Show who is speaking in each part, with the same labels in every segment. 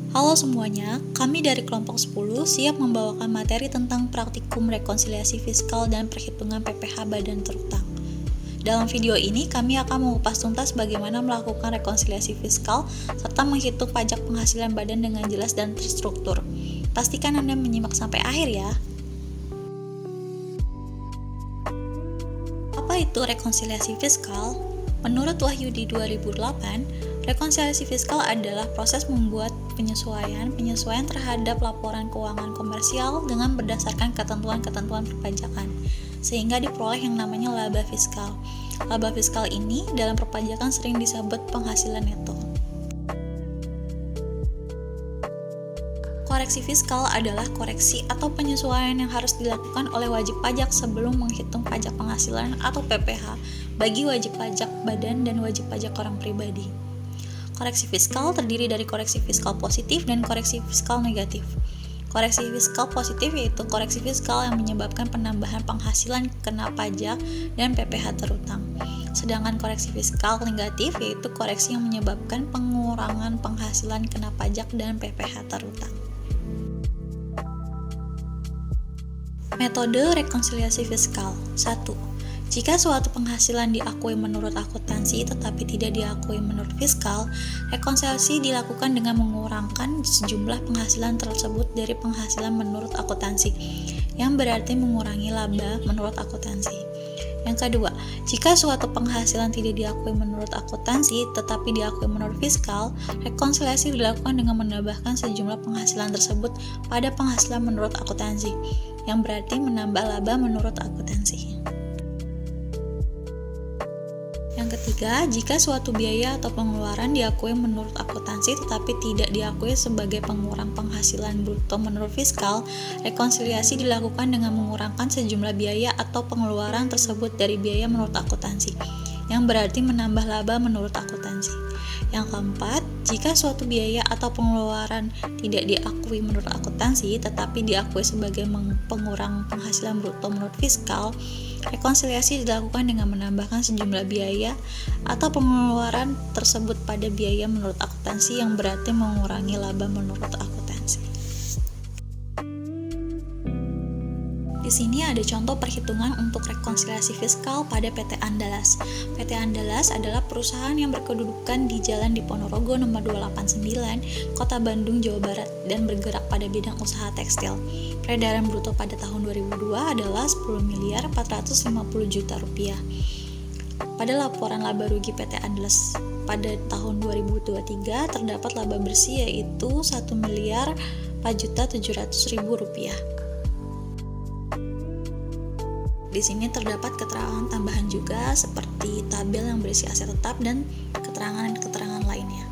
Speaker 1: Halo semuanya, kami dari kelompok 10 siap membawakan materi tentang praktikum rekonsiliasi fiskal dan perhitungan PPh badan terutang. Dalam video ini, kami akan mengupas tuntas bagaimana melakukan rekonsiliasi fiskal serta menghitung pajak penghasilan badan dengan jelas dan terstruktur. Pastikan Anda menyimak sampai akhir ya. Apa itu rekonsiliasi fiskal? Menurut Wahyudi 2008, rekonsiliasi fiskal adalah proses membuat penyesuaian terhadap laporan keuangan komersial dengan berdasarkan ketentuan-ketentuan perpajakan, sehingga diperoleh yang namanya laba fiskal. Laba fiskal ini dalam perpajakan sering disebut penghasilan neto. Koreksi fiskal adalah koreksi atau penyesuaian yang harus dilakukan oleh wajib pajak sebelum menghitung pajak penghasilan atau PPh bagi wajib pajak badan dan wajib pajak orang pribadi. Koreksi fiskal terdiri dari koreksi fiskal positif dan koreksi fiskal negatif. Koreksi fiskal positif yaitu koreksi fiskal yang menyebabkan penambahan penghasilan kena pajak dan PPh terutang. Sedangkan koreksi fiskal negatif yaitu koreksi yang menyebabkan pengurangan penghasilan kena pajak dan PPh terutang. Metode rekonsiliasi fiskal. 1. Jika suatu penghasilan diakui menurut akuntansi tetapi tidak diakui menurut fiskal, rekonsiliasi dilakukan dengan mengurangkan sejumlah penghasilan tersebut dari penghasilan menurut akuntansi, yang berarti mengurangi laba menurut akuntansi. Yang kedua, jika suatu penghasilan tidak diakui menurut akuntansi tetapi diakui menurut fiskal, rekonsiliasi dilakukan dengan menambahkan sejumlah penghasilan tersebut pada penghasilan menurut akuntansi, yang berarti menambah laba menurut akuntansi. Yang ketiga, jika suatu biaya atau pengeluaran diakui menurut akuntansi tetapi tidak diakui sebagai pengurang penghasilan bruto menurut fiskal, rekonsiliasi dilakukan dengan mengurangkan sejumlah biaya atau pengeluaran tersebut dari biaya menurut akuntansi, yang berarti menambah laba menurut akuntansi. Yang keempat, jika suatu biaya atau pengeluaran tidak diakui menurut akuntansi tetapi diakui sebagai pengurang penghasilan bruto menurut fiskal, rekonsiliasi dilakukan dengan menambahkan sejumlah biaya atau pengeluaran tersebut pada biaya menurut akuntansi, yang berarti mengurangi laba menurut akuntansi. Di sini ada contoh perhitungan untuk rekonsiliasi fiskal pada PT Andalas. PT Andalas adalah perusahaan yang berkedudukan di Jalan Diponorogo nomor 289, Kota Bandung, Jawa Barat, dan bergerak pada bidang usaha tekstil. Peredaran bruto pada tahun 2002 adalah 10.450 juta rupiah. Pada laporan laba rugi PT Andalas pada tahun 2023 terdapat laba bersih yaitu 1.004.700.000 rupiah. Di sini terdapat keterangan tambahan juga seperti tabel yang berisi aset tetap dan keterangan lainnya.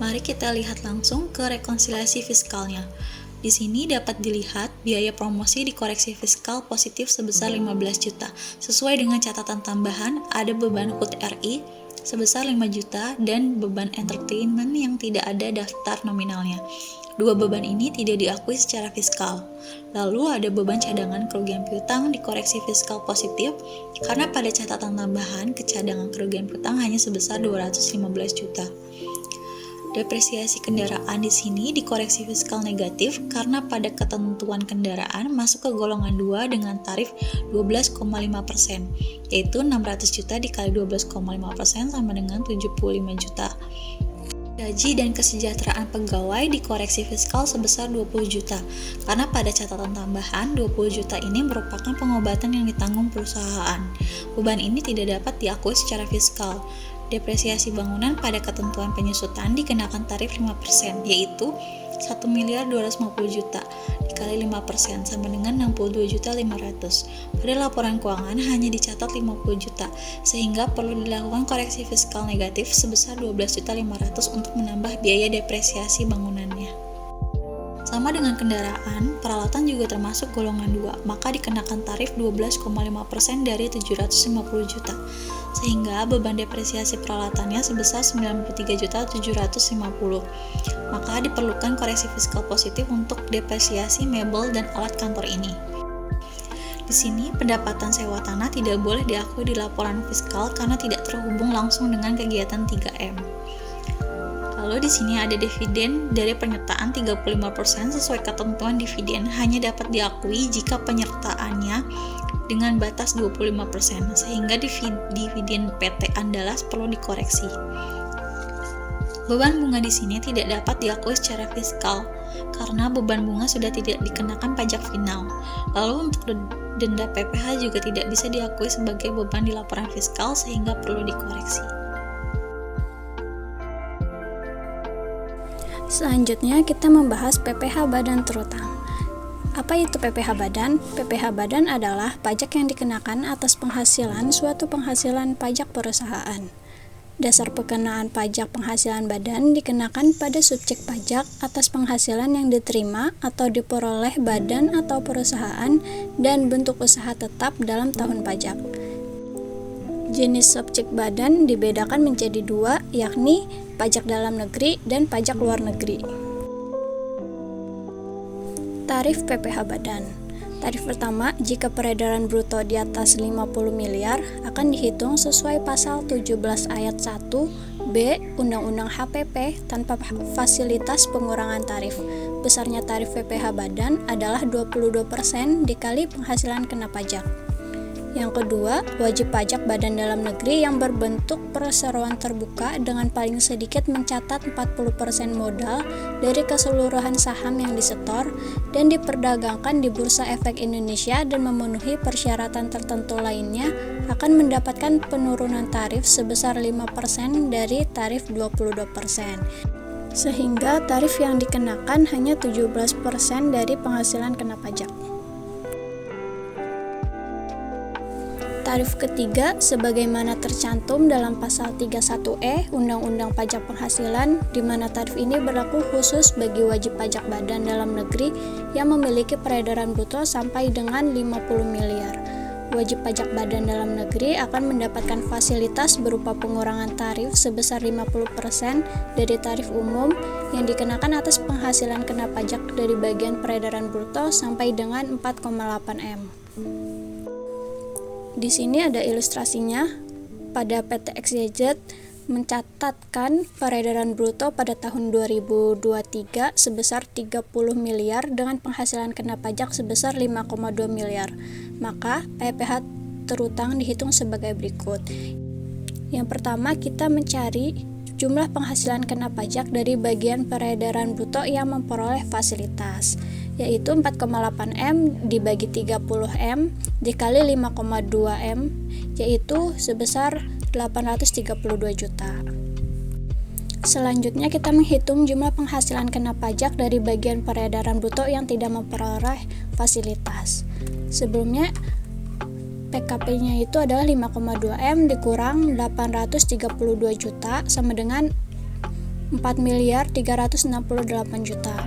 Speaker 1: Mari kita lihat langsung ke rekonsiliasi fiskalnya. Di sini dapat dilihat biaya promosi dikoreksi fiskal positif sebesar 15 juta. Sesuai dengan catatan tambahan, ada beban HUT RI sebesar 5 juta dan beban entertainment yang tidak ada daftar nominalnya. Dua beban ini tidak diakui secara fiskal. Lalu ada beban cadangan kerugian piutang dikoreksi fiskal positif karena pada catatan tambahan kecadangan kerugian piutang hanya sebesar 215 juta. Depresiasi kendaraan di sini dikoreksi fiskal negatif karena pada ketentuan kendaraan masuk ke golongan 2 dengan tarif 12,5%, yaitu 600 juta dikali 12,5% sama dengan 75 juta. Gaji dan kesejahteraan pegawai dikoreksi fiskal sebesar 20 juta, karena pada catatan tambahan 20 juta ini merupakan pengobatan yang ditanggung perusahaan. Beban ini tidak dapat diakui secara fiskal. Depresiasi bangunan pada ketentuan penyusutan dikenakan tarif 5%, yaitu 1.250.000.000 dikali 5% sama dengan 62.500.000. Pada laporan keuangan hanya dicatat 50 juta, sehingga perlu dilakukan koreksi fiskal negatif sebesar 12.500.000 untuk menambah biaya depresiasi bangunannya. Sama dengan kendaraan, peralatan juga termasuk golongan 2, maka dikenakan tarif 12,5% dari 750 juta, sehingga beban depresiasi peralatannya sebesar 93.750. Maka diperlukan koreksi fiskal positif untuk depresiasi mebel dan alat kantor ini. Di sini, pendapatan sewa tanah tidak boleh diakui di laporan fiskal karena tidak terhubung langsung dengan kegiatan 3M. Lalu di sini ada dividen dari penyertaan 35% sesuai ketentuan dividen hanya dapat diakui jika penyertaannya dengan batas 25%, sehingga dividen PT Andalas perlu dikoreksi. Beban bunga di sini tidak dapat diakui secara fiskal karena beban bunga sudah tidak dikenakan pajak final. Lalu untuk denda PPh juga tidak bisa diakui sebagai beban di laporan fiskal sehingga perlu dikoreksi.
Speaker 2: Selanjutnya kita membahas PPh badan terutang. Apa itu PPh badan? PPh badan adalah pajak yang dikenakan atas penghasilan suatu penghasilan pajak perusahaan. Dasar pengenaan pajak penghasilan badan dikenakan pada subjek pajak atas penghasilan yang diterima atau diperoleh badan atau perusahaan dan bentuk usaha tetap dalam tahun pajak. Jenis subjek badan dibedakan menjadi dua, yakni pajak dalam negeri dan pajak luar negeri. Tarif PPh badan. Tarif pertama, jika peredaran bruto di atas 50 miliar akan dihitung sesuai pasal 17 ayat 1 B Undang-Undang HPP tanpa fasilitas pengurangan tarif. Besarnya tarif PPh badan adalah 22% dikali penghasilan kena pajak. Yang kedua, wajib pajak badan dalam negeri yang berbentuk perseroan terbuka dengan paling sedikit mencatat 40% modal dari keseluruhan saham yang disetor dan diperdagangkan di Bursa Efek Indonesia dan memenuhi persyaratan tertentu lainnya akan mendapatkan penurunan tarif sebesar 5% dari tarif 22%. Sehingga tarif yang dikenakan hanya 17% dari penghasilan kena pajak. Tarif ketiga, sebagaimana tercantum dalam pasal 31E Undang-Undang Pajak Penghasilan, di mana tarif ini berlaku khusus bagi wajib pajak badan dalam negeri yang memiliki peredaran bruto sampai dengan 50 miliar. Wajib pajak badan dalam negeri akan mendapatkan fasilitas berupa pengurangan tarif sebesar 50% dari tarif umum yang dikenakan atas penghasilan kena pajak dari bagian peredaran bruto sampai dengan 4,8 M. Di sini ada ilustrasinya. Pada PT XYZ mencatatkan peredaran bruto pada tahun 2023 sebesar 30 miliar dengan penghasilan kena pajak sebesar 5,2 miliar. Maka PPh terutang dihitung sebagai berikut. Yang pertama, kita mencari jumlah penghasilan kena pajak dari bagian peredaran bruto yang memperoleh fasilitas, yaitu 4,8 M dibagi 30 M dikali 5,2 M, yaitu sebesar 832 juta. Selanjutnya kita menghitung jumlah penghasilan kena pajak dari bagian peredaran bruto yang tidak memperoleh fasilitas. Sebelumnya PKP-nya itu adalah 5,2 M dikurang 832 juta sama dengan 4.368 juta.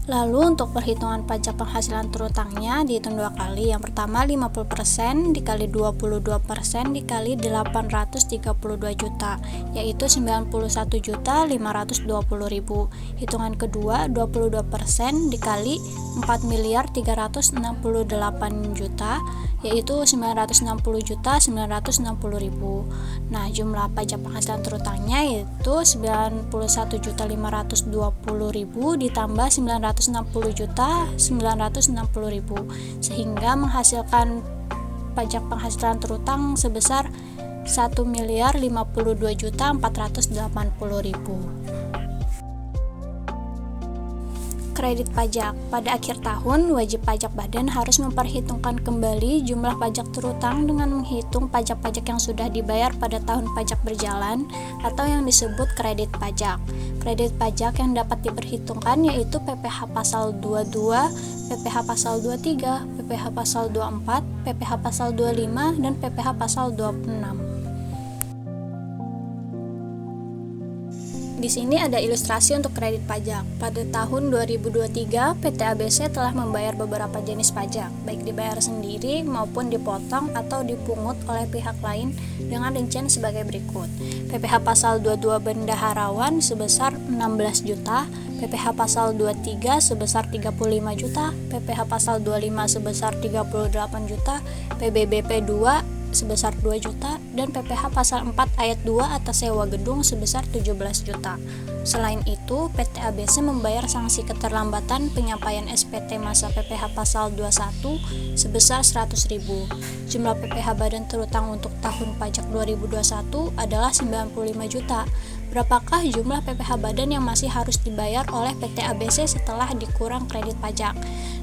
Speaker 2: Lalu untuk perhitungan pajak penghasilan terutangnya dihitung dua kali. Yang pertama 50% dikali 22% dikali 832 juta, yaitu 91.520.000. Hitungan kedua 22% dikali 4.368 juta, yaitu 960.960.000. Nah, jumlah pajak penghasilan terutangnya yaitu 91.520.000 ditambah 960.960.000 sehingga menghasilkan pajak penghasilan terutang sebesar 1.052.480.000. Kredit pajak. Pada akhir tahun, wajib pajak badan harus memperhitungkan kembali jumlah pajak terutang dengan menghitung pajak-pajak yang sudah dibayar pada tahun pajak berjalan atau yang disebut kredit pajak. Kredit pajak yang dapat diperhitungkan yaitu PPh pasal 22, PPh pasal 23, PPh pasal 24, PPh pasal 25, dan PPh pasal 26. Di sini ada ilustrasi untuk kredit pajak. Pada tahun 2023, PT ABC telah membayar beberapa jenis pajak, baik dibayar sendiri maupun dipotong atau dipungut oleh pihak lain dengan rincian sebagai berikut. PPh pasal 22 bendaharawan sebesar 16 juta, PPh pasal 23 sebesar 35 juta, PPh pasal 25 sebesar 38 juta, PBBP 2 sebesar 2 juta, dan PPh pasal 4 ayat 2 atas sewa gedung sebesar 17 juta. Selain itu, PT ABC membayar sanksi keterlambatan penyampaian SPT masa PPh pasal 21 sebesar 100.000. Jumlah PPh badan terutang untuk tahun pajak 2021 adalah 95 juta. Berapakah jumlah PPh badan yang masih harus dibayar oleh PT ABC setelah dikurang kredit pajak?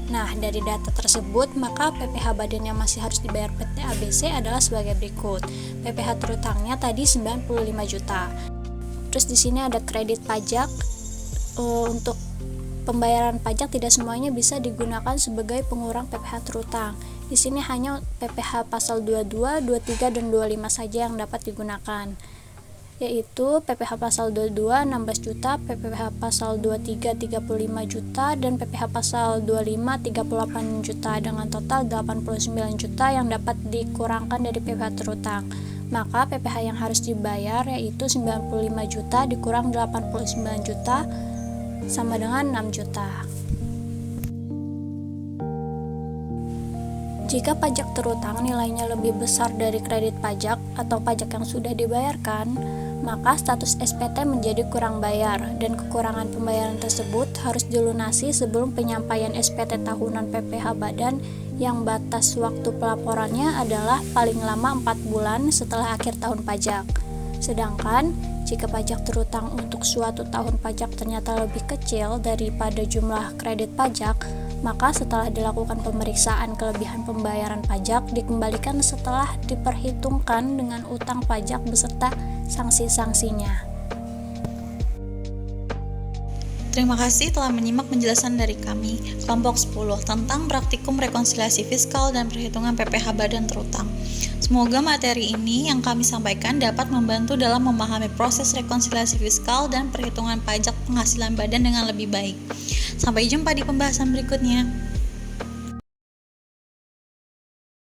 Speaker 2: Nah, dari data tersebut, maka PPh badan yang masih harus dibayar PT ABC adalah sebagai berikut. PPh terutangnya tadi 95 juta. Terus di sini ada kredit pajak. Untuk pembayaran pajak tidak semuanya bisa digunakan sebagai pengurang PPh terutang. Di sini hanya PPh pasal 22, 23 dan 25 saja yang dapat digunakan, yaitu PPh pasal 22 16 juta, PPh pasal 23 35 juta, dan PPh pasal 25 38 juta dengan total 89 juta yang dapat dikurangkan dari PPh terutang. Maka PPh yang harus dibayar yaitu 95 juta dikurang 89 juta sama dengan 6 juta. Jika pajak terutang nilainya lebih besar dari kredit pajak atau pajak yang sudah dibayarkan, maka status SPT menjadi kurang bayar dan kekurangan pembayaran tersebut harus dilunasi sebelum penyampaian SPT tahunan PPh badan yang batas waktu pelaporannya adalah paling lama 4 bulan setelah akhir tahun pajak. Sedangkan jika pajak terutang untuk suatu tahun pajak ternyata lebih kecil daripada jumlah kredit pajak, maka setelah dilakukan pemeriksaan kelebihan pembayaran pajak dikembalikan setelah diperhitungkan dengan utang pajak beserta sanksi-sanksinya.
Speaker 1: Terima kasih telah menyimak penjelasan dari kami, kelompok 10, tentang praktikum rekonsiliasi fiskal dan perhitungan PPh badan terutang. Semoga materi ini yang kami sampaikan dapat membantu dalam memahami proses rekonsiliasi fiskal dan perhitungan pajak penghasilan badan dengan lebih baik. Sampai jumpa di pembahasan berikutnya.